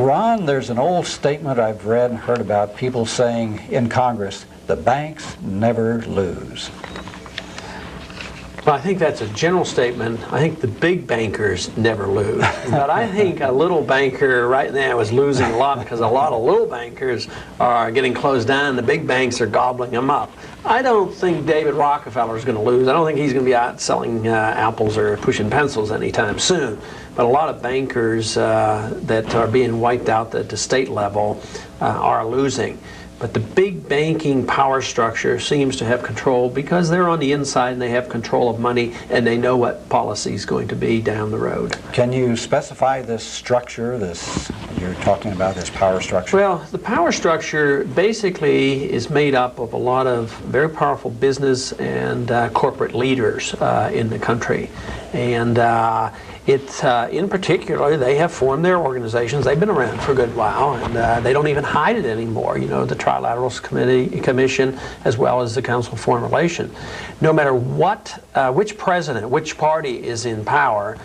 Ron, there's an old statement I've read and heard about people saying in Congress, the banks never lose. Well, I think that's a general statement. I think the big bankers never lose. But I think a little banker right now is losing a lot because a lot of little bankers are getting closed down. The big banks are gobbling them up. I don't think David Rockefeller is going to lose. I don't think he's going to be out selling apples or pushing pencils anytime soon. But a lot of bankers that are being wiped out at the state level are losing. But the big banking power structure seems to have control because they're on the inside and they have control of money and they know what policy is going to be down the road. Can you specify this structure, you're talking about this power structure? Well, the power structure basically is made up of a lot of very powerful business and corporate leaders in the country. And in particular, they have formed their organizations. They've been around for a good while, and they don't even hide it anymore. You know, the Trilaterals Commission, as well as the Council of Foreign Relations. No matter which president, which party is in power,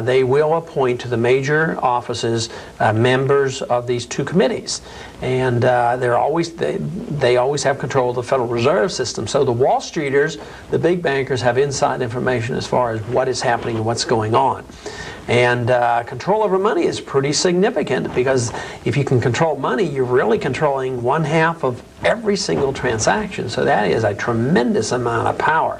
they will appoint to the major offices members of these two committees, and they always have control of the Federal Reserve System. So the Wall Streeters, the big bankers, have inside information as far as what is happening and what's going on. And control over money is pretty significant because if you can control money, you're really controlling 1/2 of every single transaction. So that is a tremendous amount of power.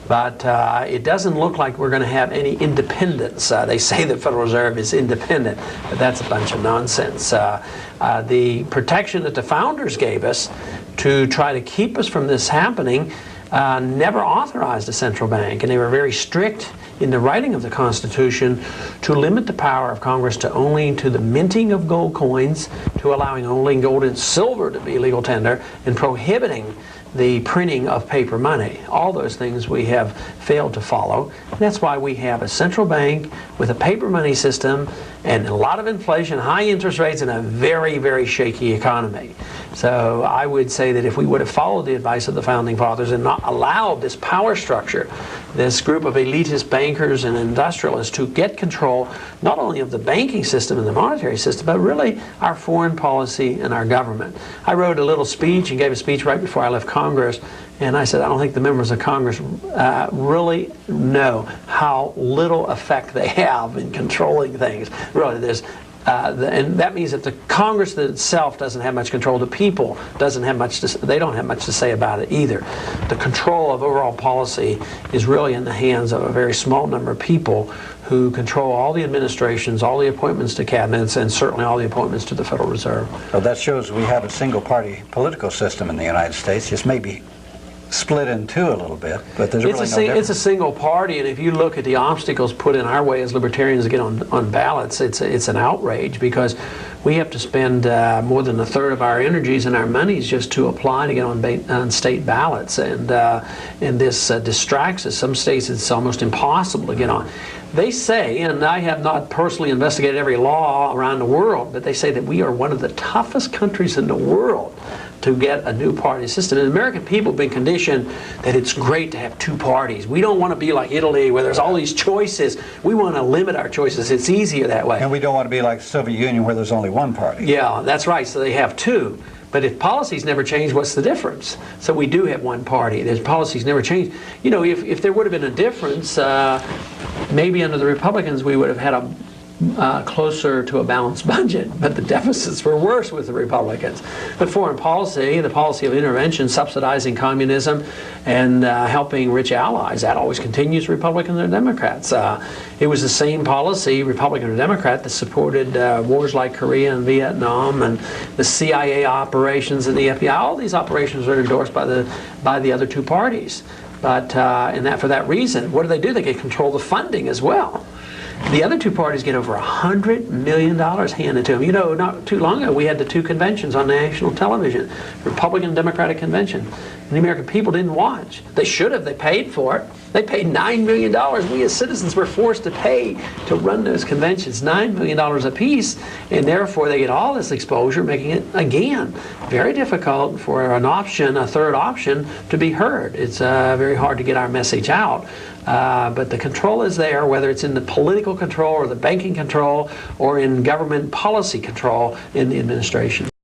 But it doesn't look like we're going to have any independence. They say the Federal Reserve is independent, but that's a bunch of nonsense. The protection that the founders gave us to try to keep us from this happening never authorized a central bank, and they were very strict in the writing of the Constitution to limit the power of Congress to the minting of gold coins, to allowing only gold and silver to be legal tender, and prohibiting the printing of paper money. All those things we have failed to follow. And that's why we have a central bank with a paper money system and a lot of inflation, high interest rates, and a very, very shaky economy. So I would say that if we would have followed the advice of the Founding Fathers and not allowed this power structure, this group of elitist bankers and industrialists to get control not only of the banking system and the monetary system, but really our foreign policy and our government. I wrote a little speech and gave a speech right before I left Congress, and I said I don't think the members of Congress really know how little effect they have in controlling things. Really, and that means that the Congress itself doesn't have much control. The people doesn't have much they don't have much to say about it either. The control of overall policy is really in the hands of a very small number of people who control all the administrations, all the appointments to cabinets, and certainly all the appointments to the Federal Reserve. Well, that shows we have a single-party political system in the United States. Just maybe split in two a little bit, but there's really no difference. It's a single party, and if you look at the obstacles put in our way as libertarians to get on ballots, it's an outrage because we have to spend more than 1/3 of our energies and our monies just to apply to get on state ballots, and this distracts us. Some states it's almost impossible to get on. They say, and I have not personally investigated every law around the world, but they say that we are one of the toughest countries in the world to get a new party system. And the American people have been conditioned that it's great to have two parties. We don't want to be like Italy where there's all these choices. We want to limit our choices. It's easier that way. And we don't want to be like the Soviet Union where there's only one party. Yeah, that's right. So they have two. But if policies never change, what's the difference? So we do have one party. There's policies never change. You know, if there would have been a difference, maybe under the Republicans we would have had closer to a balanced budget, but the deficits were worse with the Republicans. But foreign policy, the policy of intervention, subsidizing communism, and helping rich allies, that always continues, Republicans or Democrats. It was the same policy, Republican or Democrat, that supported wars like Korea and Vietnam, and the CIA operations and the FBI. All these operations are endorsed by the other two parties. But for that reason, what do? They can control the funding as well. The other two parties get over $100 million handed to them. You know, not too long ago, we had the two conventions on national television, Republican and Democratic convention. and the American people didn't watch. They should have. They paid for it. They paid $9 million. We as citizens were forced to pay to run those conventions, $9 million apiece, and therefore they get all this exposure, making it, again, very difficult for an option, a third option, to be heard. It's very hard to get our message out. But the control is there, whether it's in the political control or the banking control or in government policy control in the administration.